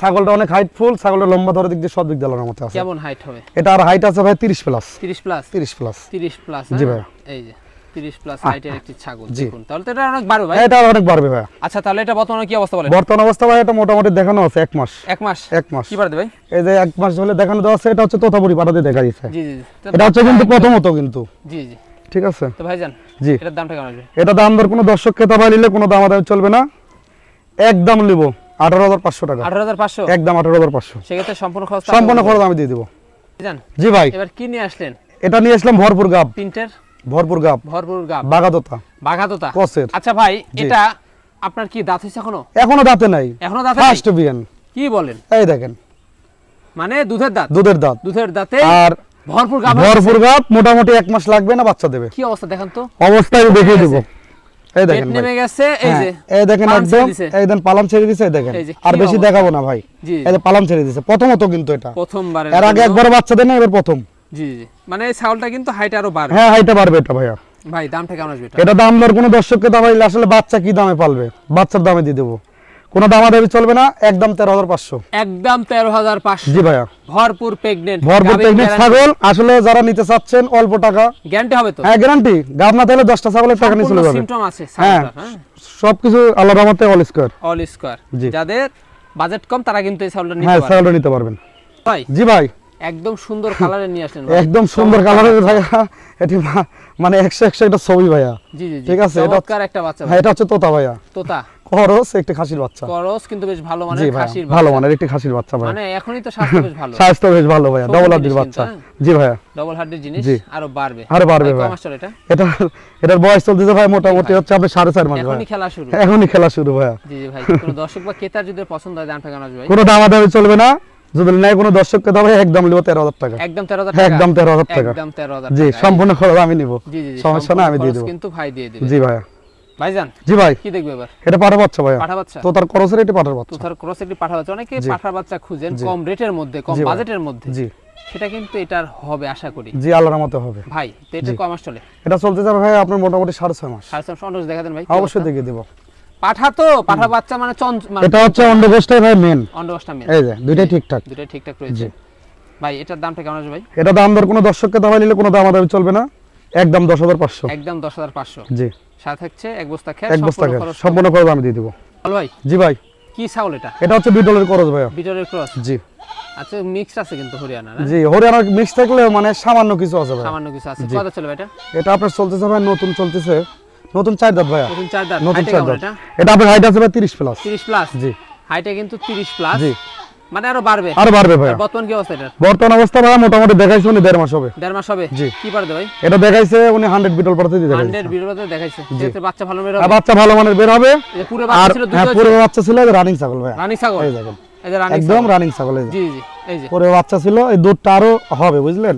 ছাগলটা অনেক হাইটফুল, ছাগলের লম্বা ধরে দিক দিয়ে সব দিক দিয়ে আলোর মতো আছে। কেমন হাইট হবে? এটা আর হাইট আছে ভাই 30 প্লাস। 30 প্লাস। 30 প্লাস। 30 প্লাস। জি ভাই। এই যে 30 প্লাস হাইটের একটি ছাগল। জি। দেখুন, তাহলে তো এটা অনেক বাড়বে ভাই। হ্যাঁ, এটা অনেক বাড়বে ভাইয়া। আচ্ছা, তাহলে এটা বর্তমানে কি অবস্থা বলেন? বর্তমান অবস্থা ভাই এটা মোটামুটি দেখানো আছে 1 মাস। 1 মাস। 1 মাস। কি বাড়বে ভাই? এই যে 1 মাস হলে দেখানো দেওয়া আছে, এটা হচ্ছে তোতাপুরি পাটাতে দেখা দিচ্ছে। জি জি জি। তো এটা হচ্ছে কিন্তু প্রথমত কিন্তু, জি জি। ঠিক আছে। তো ভাইজান, জি, এটার দামটা কেমন আসবে? এটা দাম দর কোনো দর্শককে দাবাই নিলে কোনো দামাদামি চলবে না, একদম নিব 18,500 টাকা। 18,500। একদম 18,500 সেক্ষেত্রে সম্পূর্ণ খরচ সম্পূর্ণ খরচ আমি দিয়ে দেবো। জান। জি ভাই, এবার কি নিয়ে আসলেন? এটা নিয়ে আসলাম ভরপুর গাব। প্রিন্টের ভরপুর গাব বাগাদোতা কসের। আচ্ছা ভাই এটা আপনার কি দাঁত হইছে এখনো দাঁতে নাই, এখনো দাঁতে ফার্স্ট বিয়ান। কি বলেন? এই দেখেন, মানে দুধের দাঁতে আর ভরপুর গাব, মোটামুটি 1 মাস লাগবে না বাচ্চা দেবে। কি অবস্থা দেখেন তো, অবস্থায় দেখিয়ে দেব। এই দেখেন নেমে গেছে, এই যে এই দেখেন একদম, এই দেন পালাম ছেড়ে দিয়েছে। এই দেখেন, আর বেশি দেখাবো না ভাই, এই যে পালাম ছেড়ে দিয়েছে প্রথমত, কিন্তু এটা প্রথমবার, এর আগে একবার বাচ্চা দেন না, এবার প্রথম। জি জি, মানে এই ছাগলটা কিন্তু হাইট আরো বাড়বে। হ্যাঁ হাইটটা বাড়বে এটা ভাইয়া। ভাই দামটা কেমন আসবে এটা দাম দর কোনো দর্শককে দামাইলে আসলে বাচ্চা কি দামে পালবে, বাচ্চার দামে দিয়ে দেবো, কোনো দামাদামি চলবে না, একদম 13,500। একদম 13,500। জি ভাইয়া, ভরপুর প্রেগন্যান্ট ছাগল। আসলে যারা নিতে চাচ্ছেন অল্প টাকা, গ্যারান্টি হবে তো? হ্যাঁ গ্যারান্টি, গাব না তাহলে 10টা ছাগলের টাকা নিয়ে চলে যাবে। সিম্পটম আছে হ্যাঁ, সবকিছু আল্লাহর রহমতে অল স্কয়ার। যাদের বাজেট কম তারা কিন্তু এই ছাগলটা নিতে হ্যাঁ পারবে। ছাগলটা নিতে পারবেন ভাই। জি ভাই, একদম সুন্দর কালারে নিয়ে আসলেন, একদম সুন্দর কালারের ভাইয়া। এটি মানে 100 একটা ছবি ভাইয়া। জি জি, ঠিক আছে, এটা চমৎকার একটা বাচ্চা। হ্যাঁ এটা হচ্ছে তোতা ভাইয়া, তোতা করস, একটা খাসির বাচ্চা। করস কিন্তু বেশ ভালো মানের খাসির বাচ্চা, ভালো মানের একটি খাসির বাচ্চা ভাই। মানে এখনই তো স্বাস্থ্য বেশ ভালো, স্বাস্থ্য বেশ ভালো ভাইয়া, ডাবল হার্ডির বাচ্চা। জি ভাইয়া, ডাবল হার্ডির জিনিস, আরো বাড়বে ভাই। মাস্টার এটা এটার বয়স চলতেছে ভাই মোটামুটি হচ্ছে আপনি 4.5 মাস। এখনই খেলা শুরু, এখনই খেলা শুরু ভাইয়া। জি জি ভাই, কোন দর্শক বা ক্রেতার যদি পছন্দ হয় দামটা কেমন আসবে ভাই? কোনো দামাদামি চলবে না, যদি নাই কোনো দর্শককে দাম একদম নিব 13,000 টাকা। একদম 13,000 টাকা, একদম 13,000 টাকা, একদম 13,000 জি সম্পূর্ণ খরচ আমি নিব। জি জি, সমস্যা না, আমি দিয়ে দেব কিন্তু ভাই দিয়ে দিবেন। জি ভাইয়া। ভাইজান জি ভাই, কি দেখবে এবার? এটা পাঠা বাচ্চা ভাইয়া, পাঠা বাচ্চা। তো তার ক্রসের এটা পাঠার বাচ্চা, তো তার ক্রসের এটি পাঠা বাচ্চা। অনেকে পাঠা বাচ্চা খুঁজেন কম রেটের মধ্যে, কম বাজেটের মধ্যে। জি, সেটা কিন্তু এটার হবে আশা করি। জি আল্লাহর রহমতে হবে ভাই। তো এটা কয় মাস চলে? এটা চলতে যাবে ভাই আপনার মোটামুটি 6.5 মাস। 6.5 মাস দেখা দেন ভাই। অবশ্যই দেখিয়ে দেব। পাঠা তো পাঠা বাচ্চা মানে এটা হচ্ছে অন্ডকোষটাই ভাই মেন, অন্ডকোষটা মেন। এই যে দুইটাই ঠিকঠাক রয়েছে। ভাই এটার দামটা কেমন আসবে ভাই? এটা দাম দর কোনো দর্শককে দাম নিলে কোনো দামাদামি চলবে না, একদম 10,500। একদম 10,500। জি, সাথে থাকছে এক বস্তা খের, সম্পূর্ণ খরচ আমি দিয়ে দেব। ভালো ভাই। জি ভাই, কি ছাগল এটা? এটা হচ্ছে বিটলের ক্রস ভাইয়া। বিটলের ক্রস। জি। আচ্ছা মিক্স আছে কিন্তু হরিয়ানা না? জি, হরিয়ানার মিক্স থাকলে মানে সামান্য কিছু আছে ভাই, সামান্য কিছু আছে। কত চলে ভাই এটা? এটা আপনার চলতেছে ভাই নতুন চলতেছে, নতুন 4 দাঁত ভাইয়া। নতুন 4 দাঁত। নতুন 4 দাঁত। এটা এটা আপনার হাইট আছে ভাই 30 প্লাস। 30 প্লাস। জি, হাইটে কিন্তু 30 প্লাস। জি, মানে আরো বাড়বে ভাই। বর্তমান কি অবস্থা এটা? বর্তমান অবস্থা ভাই মোটামুটি দেখাইছে উনি 1.5 মাস হবে। 1.5 মাস হবে। জি। কি পারবে ভাই? এটা দেখাইছে উনি 100 বিটল পারতে দিয়ে দেখাইছে। 100 বিটল পারতে দেখাইছে। যেতে বাচ্চা ভালো বের হবে। বাচ্চা ভালো মানের বের হবে। এই পুরো বাচ্চা ছিল দুটো। হ্যাঁ পুরো বাচ্চা ছিল, রানিং ছাগল ভাই। রানিং ছাগল। এই দেখেন। এই যে রানিং একদম রানিং ছাগল এই যে। জি জি, এই যে। পুরো বাচ্চা ছিল, এই দুধটা আরো হবে বুঝলেন?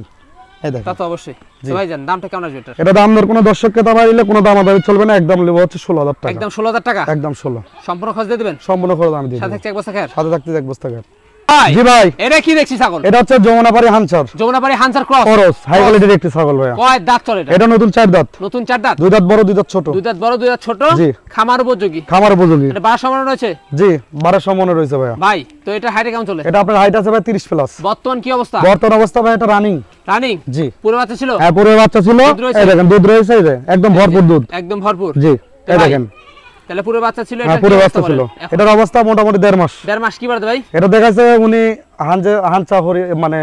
এই দেখেন। তা তো অবশ্যই। তো ভাই জান দামটা কেমন আসবে এটা? এটা দাম দর কোনো দর্শককে দাম দিলে কোনো দামাদামি চলবে না, একদম নেব হচ্ছে 16,000 টাকা। একদম 16,000 টাকা। একদম 16। সম্পূর্ণ খরচ দিয়ে দিবেন? সম্পূর্ণ খরচ আমি দিয়ে দেব। সাথে এক বস্তা খের? সাথে থাকতে এক বস্তা খের। ভাই। জি ভাই। এটা কি দেখছি ছাগল? এটা হচ্ছে যমুনাপাড়ি হানসার। যমুনাপাড়ি হানসার ক্রস। ক্রস, হাই কোয়ালিটির একটি ছাগল ভাইয়া। কয় দাঁত চলে এটা? এটা নতুন 4 দাঁত। নতুন 4 দাঁত। 2 দাঁত বড় 2 দাঁত ছোট। 2 দাঁত বড় 2 দাঁত ছোট। জি। খামার উপযোগী। খামার উপযোগী। এটা 12 সমান রয়েছে? জি, 12 সমানে রয়েছে ভাইয়া। ভাই তো এটা হাইটে কেমন চলে? এটা আপনার হাইট আছে ভাই 30 প্লাস। বর্তমান কি অবস্থা? বর্তমান অবস্থা ভাই এটা রানিং। রানিং? জি। পুরো বাচ্চা ছিল? হ্যাঁ পুরো বাচ্চা ছিল। এই দেখেন দুধ রয়েছে, এই যে একদম ভরপুর দুধ। একদম ভরপুর। জি, এই দেখেন। তাহলে পুরো বাচ্চা ছিল এটা? হ্যাঁ পুরো বাচ্চা ছিল। এটার অবস্থা মোটামুটি 1.5 মাস। 1.5 মাস কি বাড়বে ভাই? এটা দেখাইছে উনি হানসা মানে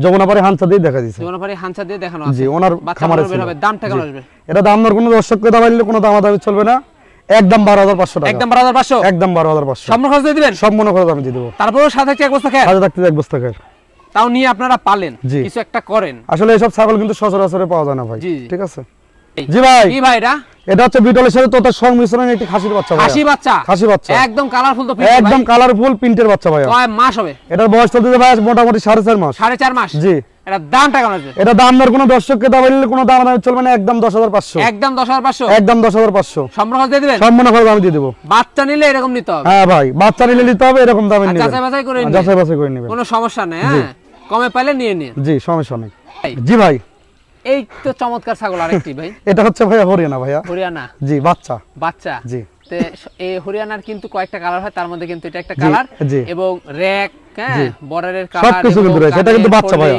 যমুনাপাড়ি হানসা দিয়ে দেখা দিয়েছে। যমুনাপাড়ি হানসা দিয়ে দেখানো আছে। জি, ওনার খামারে ছিল। দামটা কেমন আসবে? এটা দাম দর কোনো দর্শককে দাম দিলে কোনো দামাদামি চলবে না, একদম 12,500 টাকা। একদম 12,500? একদম 12,500। সম্পূর্ণ খরচ দিয়ে দিবেন? সম্পূর্ণ খরচ আমি দিয়ে দেব। তারপরেও সাথে এক বস্তা খের? সাথে থাকতে এক বস্তা খের। তাও নিয়ে আপনারা পালেন, কিছু একটা করেন। আসলে এসব ছাগল কিন্তু সচরাচর পাওয়া যায় না ভাই। ঠিক আছে। জি ভাই। কি ভাই এটা? এটা হচ্ছে বিটলের সাথে তোতার সংমিশ্রণে একটি খাসির বাচ্চা ভাই। খাসি বাচ্চা? খাসি বাচ্চা। একদম কালারফুল তো প্রিন্ট। একদম কালারফুল প্রিন্টের বাচ্চা ভাই। কয় মাস হবে? এটার বয়স চলতেছে ভাই মোটামুটি 4.5 মাস। 4.5 মাস? জি। এটা দামটা কেমন আছে? এটা দাম দর কোনো দর্শককে দাম দিলে কোনো দাম চলবে না, একদম 10,500। একদম 10,500? একদম 10,500। সম্পূর্ণ খরচ দিয়ে দিবেন? সম্পূর্ণ খরচ আমি দিয়ে দেব। বাচ্চা নিলে এরকম নিতে হবে? হ্যাঁ ভাই, বাচ্চা নিলে নিতে হবে, এরকম দামে নিবেন। যাচাই বাছাই করে নিন। যাচাই বাছাই করে নেবেন, কোনো সমস্যা নেই। হ্যাঁ কমে পাইলে নিয়ে নিন। জি সমস্যা নেই। জি ভাই। এই তো চমৎকার ছাগল আরেকটি ভাই। এটা হচ্ছে ভাই হরিয়ানা ভাইয়া। হরিয়ানা? জি, বাচ্চা। বাচ্চা? জি। তে এই হরিয়ানার কিন্তু কয়েকটা কালার হয়, তার মধ্যে কিন্তু এটা একটা কালার এবং র্যাক, হ্যাঁ বর্ডারের কালার সবকিছু কিন্তু রয়েছে। এটা কিন্তু বাচ্চা ভাইয়া।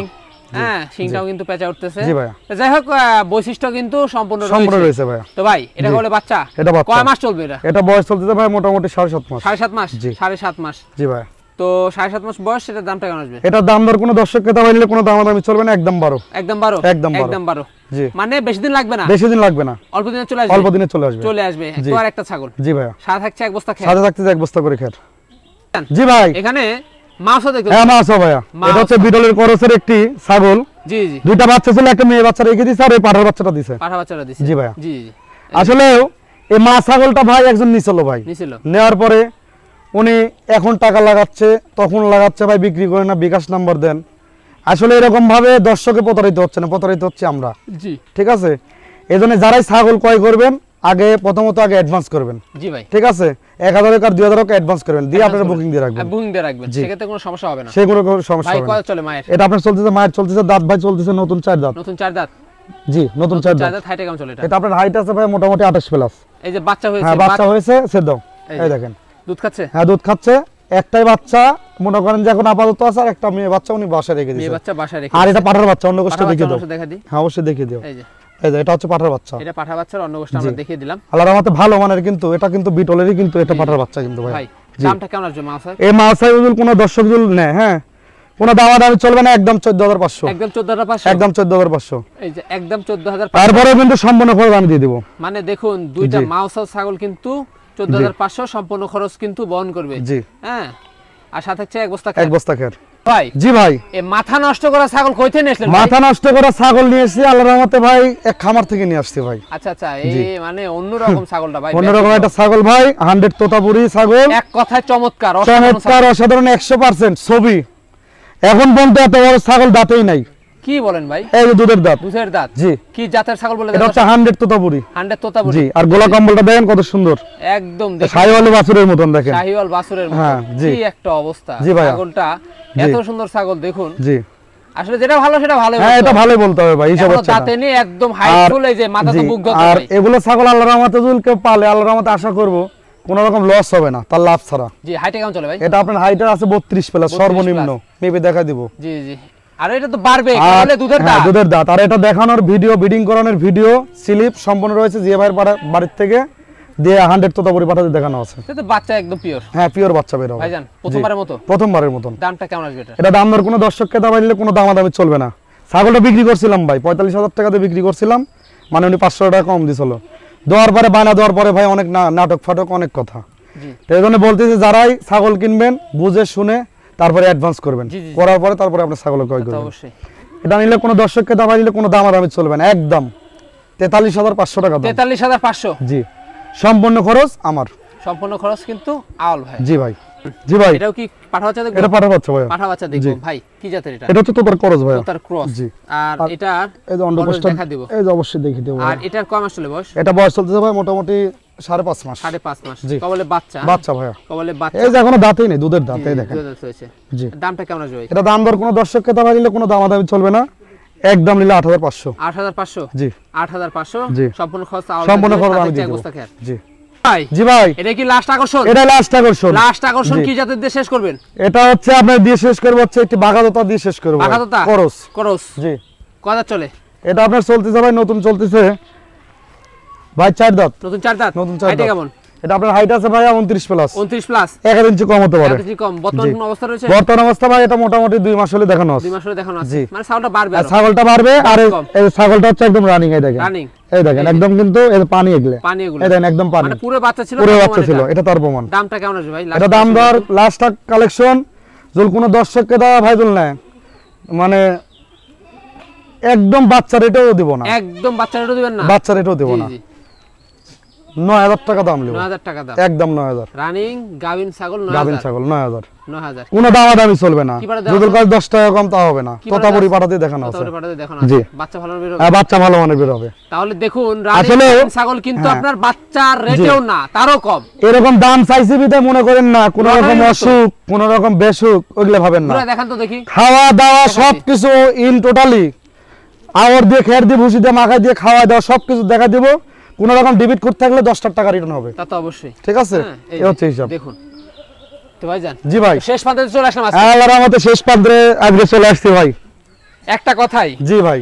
হ্যাঁ সিংটাও কিন্তু পেঁচা উঠতেছে। জি ভাইয়া। যাই হোক বৈশিষ্ট্য কিন্তু সম্পূর্ণ রয়েছে ভাইয়া। তো ভাই এটা হলো বাচ্চা? এটা বাচ্চা। কয় মাস চলবে এটা? এটা বয়স চলতেছে ভাই মোটামুটি 7.5 মাস। 7.5 মাস? 7.5 মাস। জি ভাই। তো 7.5 মাস বয়স, সেটার দামটা কেমন আসবে? এটা দাম দর কোনো দর্শককে দাম দিলে কোনো দামাদামি চলবে না, একদম 12। একদম 12? একদম 12। জি। মানে বেশি দিন লাগবে না? বেশি দিন লাগবে না, অল্প দিনে চলে আসবে? অল্প দিনে চলে আসবে। চলে আসবে। তো আর একটা ছাগল? জি ভাইয়া। সাথে থাকছে এক বস্তা খের? সাথে থাকতে এক বস্তা করে খের। জি ভাই। এখানে মাছও দেখতে? হ্যাঁ মাছও ভাইয়া। এটা হচ্ছে বিটলের ক্রসের একটি ছাগল। জি জি দুইটা বাচ্চা ছিল, একটা মেয়ে বাচ্চা রেখে দিয়েছে আর এই পাঠার বাচ্চাটা দিছে। পাঠা বাচ্চাটা দিছে। জি ভাইয়া। জি জি আসলে এই মা ছাগলটা ভাই একজন নিছিল ভাই, নিছিল। নেওয়ার পরে উনি এখন টাকা লাগাচ্ছে, তখন লাগাচ্ছে ভাই, বিক্রি করে না, বিকাশ নাম্বার দেন। আসলে এরকম ভাবে দর্শকে প্রতারিত হচ্ছে না, প্রতারিত হচ্ছে আমরা। জি ঠিক আছে, এই জন্য যারাই ছাগল ক্রয় করবেন আগে প্রথমত আগে অ্যাডভান্স করবেন। জি ভাই। ঠিক আছে, 1000 টাকা 2000 টাকা অ্যাডভান্স করবেন, দিয়ে আপনারা বুকিং দিয়ে রাখবেন। বুকিং দিয়ে রাখবেন, সেক্ষেত্রে কোনো সমস্যা হবে না। সেগুলো কোনো সমস্যা ভাই হবে কত না। চলে মায়ের? এটা আপনার চলতেছে, মায়ের চলতেছে দাঁত ভাই, চলতেছে নতুন 4 দাঁত। নতুন 4 দাঁত। জি নতুন 4 দাঁত। 4 দাঁত হাইটে কেমন চলে এটা? এটা আপনার হাইট আছে ভাই মোটামুটি 28 প্লাস। এই যে বাচ্চা হয়েছে, হ্যাঁ বাচ্চা হয়েছে, সেদ্ধ। এই দেখেন দুধ খাচ্ছে। হ্যাঁ দুধ খাচ্ছে। একটাই বাচ্চা মনে করেন যে এখন আপাতত আছে, আর একটা মেয়ে বাচ্চা উনি বাসায় রেখে দিয়েছে। মেয়ে বাচ্চা বাসায় রেখে। আর এটা পাঠার বাচ্চা, অন্য গোষ্ঠী দেখিয়ে দাও। দেখা দিই। হ্যাঁ অবশ্যই দেখিয়ে দিও। এই যে এই যে এটা হচ্ছে পাঠার বাচ্চা। এটা পাঠা বাচ্চার অন্য গোষ্ঠী আমরা দেখিয়ে দিলাম। আল্লাহর রহমতে ভালো মানের, কিন্তু এটা কিন্তু বিটলেরই, কিন্তু এটা পাঠার বাচ্চা কিন্তু ভাই। ভাই দামটা কেমন আসবে মা স্যার? এই মাছাই উজুল কোন দর্শক জুল নেয়, হ্যাঁ কোনো দামাদামি চলবে না, একদম 14500। একদম 14500। একদম 14500। এই যে একদম 14500। তারপরে কিন্তু সম্পূর্ণ খরচ আমি দিয়ে দেব। মানে দেখুন দুইটা মাউসাল ছাগল কিন্তু 14500 সম্পূর্ণ খরচ কিন্তু বহন করবে। জি হ্যাঁ, আর সাথে হচ্ছে এক বস্তা এক বস্তা খের। ভাই জি ভাই, এই মাথা নষ্ট করা ছাগল কইতে নিয়েছিলেন? মাথা নষ্ট করা ছাগল নিয়ে এসেছি আল্লাহর রহমতে ভাই, এক খামার থেকে নিয়ে আসছি ভাই। আচ্ছা আচ্ছা, এই মানে অন্যরকম ছাগলটা ভাই, অন্যরকম একটা ছাগল ভাই, 100 তোতাপুরি ছাগল। এক কথায় চমৎকার, চমৎকার, অসাধারণ, 100% ছবি। এখন পর্যন্ত এত বড় ছাগল দাঁতেই নাই। কি বলেন ভাই? এই যে দুধের দাঁত। দুধের দাঁত। জি। কি জাতের ছাগল বলে? এটা হচ্ছে 100 তোতাপুরি। 100 তোতাপুরি। জি, আর গোলা কম্বলটা দেখেন কত সুন্দর, একদম দেখুন শাহিওয়াল বাছুরের মতন দেখেন। শাহিওয়াল বাছুরের মতো। হ্যাঁ, জি। কি একটা অবস্থা। জি ভাইয়া। ছাগলটা এত সুন্দর ছাগল দেখুন। জি আসলে যেটা ভালো সেটা ভালো। হ্যাঁ এটা ভালোই বলতে হবে ভাই, হিসাব হচ্ছে না। দাঁতে নেই, একদম হাইটফুল, এই যে মাথা তো মুগ্ধ করে। আর এগুলো ছাগল আল্লাহর রহমতে যদি কেউ পালে, আল্লাহর রহমতে আশা করব কোন রকম লস হবে না, তার লাভ ছাড়া। জি, হাইটে কেমন চলে ভাই? এটা আপনার হাইটার আছে 32 প্লাস সর্বনিম্ন, মেপে দেখা দিব। জি জি, আর এটা তো বাড়বে কারণ দুধের দাঁত। দুধের দাঁত। আর এটা দেখানোর ভিডিও, ব্রিডিং করানোর ভিডিও স্লিপ সম্পূর্ণ রয়েছে জিয়া ভাইয়ের বাড়ির থেকে দিয়ে 100 তোতাপুরি পাঠাতে দেখানো আছে। এটা বাচ্চা একদম পিওর। হ্যাঁ পিওর বাচ্চা বের হবে ভাইজান, প্রথমবারের মতো? প্রথমবারের মতন। দামটা কেমন আসবে এটা? এটা দাম দর কোনো দর্শককে দাম দিলে কোনো দামাদামি চলবে না। ছাগলটা বিক্রি করছিলাম ভাই 45,000 টাকাতে বিক্রি করছিলাম, মানে উনি 500 টাকা কম দিছিল। দেওয়ার পরে বায়না দেওয়ার পরে ভাই অনেক নাটক ফাটক, অনেক কথা। তো এই জন্য বলতেছি যারাই ছাগল কিনবেন বুঝে শুনে তারপরে অ্যাডভান্স করবেন, করার পরে তারপরে আপনি ছাগল ক্রয় করবেন। অবশ্যই। এটা নিলে কোনো দর্শককে দাম দিলে কোনো দামাদামি চলবে না, একদম 43,500 টাকা দাম। 43,500? জি, সম্পূর্ণ খরচ আমার। সম্পূর্ণ খরচ কিন্তু আওয়াল ভাই। জি ভাই। জি ভাই, এটাও কি পাঠা বাচ্চা দেখব? এটা পাঠা বাচ্চা ভাই। পাঠা বাচ্চা দেখব ভাই। কি জাতের এটা? এটা হচ্ছে তোতার ক্রস ভাই। তোতার ক্রস। জি। আর এটা এই যে অন্ডকোষটা দেখা দিব। এই যে অবশ্যই দেখিয়ে দেব। আর এটার কয় মাস চলে বয়স? এটা বয়স চলতেছে ভাই মোটামুটি 5.5 মাস। 5.5 মাস। জি। কবলে বাচ্চা? বাচ্চা ভাইয়া। কবলে বাচ্চা। এই যে এখনো দাঁতই নেই, দুধের দাঁত, এই দেখেন। দুধের দাঁত হয়েছে। জি। দামটা কেমন আসবে? এটা দাম দর কোনো দর্শককে দাম দিলে কোনো দামাদামি চলবে না, একদম নিলে 8,500। 8,500? জি। 8,500 জি। সম্পূর্ণ খরচ আওয়াল। সম্পূর্ণ খরচ আমি দিয়ে দেব। জি। ভাই। জি ভাই। এটা কি লাস্ট আকর্ষণ? এটা লাস্ট আকর্ষণ। লাস্ট আকর্ষণ কি জাতের দিয়ে শেষ করবেন? এটা হচ্ছে আপনার দিয়ে শেষ করব, হচ্ছে একটি বাগাদোতা দিয়ে শেষ করব। বাগাদোতা? করস। করস। জি। কয় দাঁত চলে? এটা আপনার চলতেছে ভাই, নতুন চলতেছে ভাই 4 দাঁত। নতুন 4 দাঁত। নতুন 4 হাইটে দাঁত। কেমন? এটা আপনার হাইট আছে ভাই 29 প্লাস। 29 প্লাস। 1 ইঞ্চি কম হতে পারে। 1 ইঞ্চি কম। বর্তমান কোন অবস্থা রয়েছে? বর্তমান অবস্থা ভাই এটা মোটামুটি 2 মাস হলে দেখানো আছে। 2 মাস হলে দেখানো আছে। জি। মানে ছাগলটা বাড়বে আর আরো। ছাগলটা বাড়বে, আর এই ছাগলটা হচ্ছে একদম রানিং, এই দেখেন। রানিং। এই দেখেন একদম, কিন্তু এই পানি এগুলো। পানি এগুলো। এই দেখেন একদম পানি। মানে পুরো বাচ্চা ছিল। পুরো বাচ্চা ছিল, এটা তার প্রমাণ। দামটা কেমন আসবে ভাই? এটা দাম দর লাস্ট কালেকশন যদি কোনো দর্শককে দেওয়া ভাই জল না, মানে একদম বাচ্চা রেটেও দেব না। একদম বাচ্চা রেটও দিবেন না? বাচ্চা রেটেও দেব না। 9,000 টাকা দাম নেব। 9,000 টাকা দাম। একদম 9,000। রানিং গাবিন ছাগল 9,000। গাবিন ছাগল 9,000। 9,000। কোনো দামাদামি চলবে না। কি পারে দেওয়া যদি কাজ 10 টাকা কম তা হবে না। তোতাপুরি পাঠাতে দেখানো আছে। তোতাপুরি পাঠাতে দেখানো জি। আছে। বাচ্চা ভালো বের হবে। হ্যাঁ বাচ্চা ভালো মানের বের হবে। তাহলে দেখুন রানিং আসলে ছাগল কিন্তু হ্যাঁ। আপনার বাচ্চার রেটেও না, তারও কম। এরকম দাম চাইছি বিদে মনে করেন না কোন রকম অসুখ, কোন রকম বেসুখ ওইগুলা ভাবেন না। পুরো দেখান তো দেখি। খাওয়া দাওয়া সবকিছু ইন টোটালি আওয়ার দিয়ে, খের দিয়ে, ভুসি দিয়ে, মাখা দিয়ে, খাওয়া দাওয়া সবকিছু দেখা দিব। কোন রকম ডিবিট করতে থাকলে 10 টাকা রিটার্ন হবে। তা তো অবশ্যই। ঠিক আছে, এই হচ্ছে হিসাব। দেখুন তো ভাইজান। জি ভাই। শেষ প্রান্তে চলে আসলাম আজকে। আল্লাহর রহমতে শেষ প্রান্তে আজকে চলে আসছি ভাই। একটা কথাই। জি ভাই।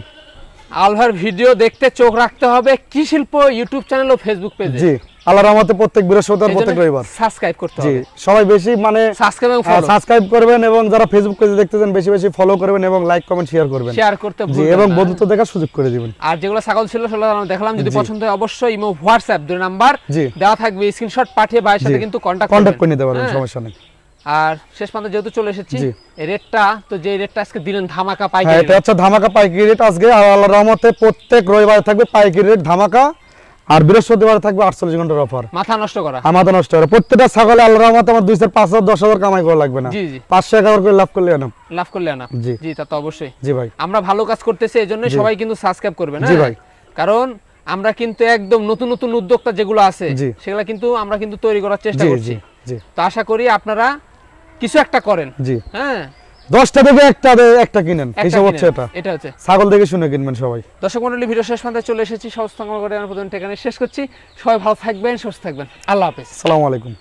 আলভার ভিডিও দেখতে চোখ রাখতে হবে কি শিল্প ইউটিউব চ্যানেল ও ফেসবুক পেজে। জি, আল্লাহর রহমতে প্রত্যেক বৃহস্পতিবার, প্রত্যেক রবিবার সাবস্ক্রাইব করতে জি হবে। সবাই বেশি মানে সাবস্ক্রাইব এবং ফলো। সাবস্ক্রাইব করবেন, এবং যারা ফেসবুক পেজে দেখতেছেন বেশি বেশি ফলো করবেন, এবং লাইক কমেন্ট শেয়ার করবেন। শেয়ার করতে জি, ভুলবেন এবং না। বন্ধুত্ব দেখার সুযোগ করে দিবেন। আর যেগুলো ছাগল ছিল সেগুলো আমরা দেখলাম, যদি পছন্দ হয় অবশ্যই ইমো হোয়াটসঅ্যাপ 2 নাম্বার জি দেওয়া থাকবে, স্ক্রিনশট পাঠিয়ে ভাইয়ের সাথে কিন্তু কন্টাক্ট করে নিতে পারবেন, সমস্যা নেই। আর শেষ পর্যন্ত যেহেতু চলে এসেছি, জি। এই রেটটা তো যে রেটটা আজকে দিলেন ধামাকা হ্যাঁ পাইকারি এটা হচ্ছে ধামাকা পাইকারি রেট আজকে, আর আল্লাহর রহমতে প্রত্যেক রবিবার থাকবে পাইকারি রেট ধামাকা, আর বৃহস্পতিবার থাকবে 48 ঘন্টার অফার। মাথা নষ্ট করা, আমাদের নষ্ট করে প্রত্যেকটা ছাগলে আল্লাহর রহমতে আমার 2 4 5 10 হাজার কামাই করা লাগবে না, জি জি 500 টাকা করে লাভ করলে না, লাভ করলে না, জি। জি তা তো অবশ্যই। জি ভাই, আমরা ভালো কাজ করতেছি এজন্য জি। সবাই কিন্তু সাবস্ক্রাইব করবে না, জি ভাই। কারণ আমরা কিন্তু একদম নতুন নতুন উদ্যোক্তা যেগুলো আছে জি। সেগুলো কিন্তু আমরা কিন্তু তৈরি করার চেষ্টা জি করছি। জি জি তো আশা করি আপনারা কিছু একটা করেন, জি। হ্যাঁ 10টা থেকে একটা কিনেন, একটা হিসাব হচ্ছে কিনেন। এটা, এটা হচ্ছে ছাগল দেখে শুনে কিনবেন সবাই। দর্শক মণ্ডলী, ভিডিও শেষ পর্যন্ত চলে এসেছি, সমস্ত করে প্রথম ঠিকানা শেষ করছি। সবাই ভালো থাকবেন, সুস্থ থাকবেন, আল্লাহ হাফেজ। আসসালামু আলাইকুম।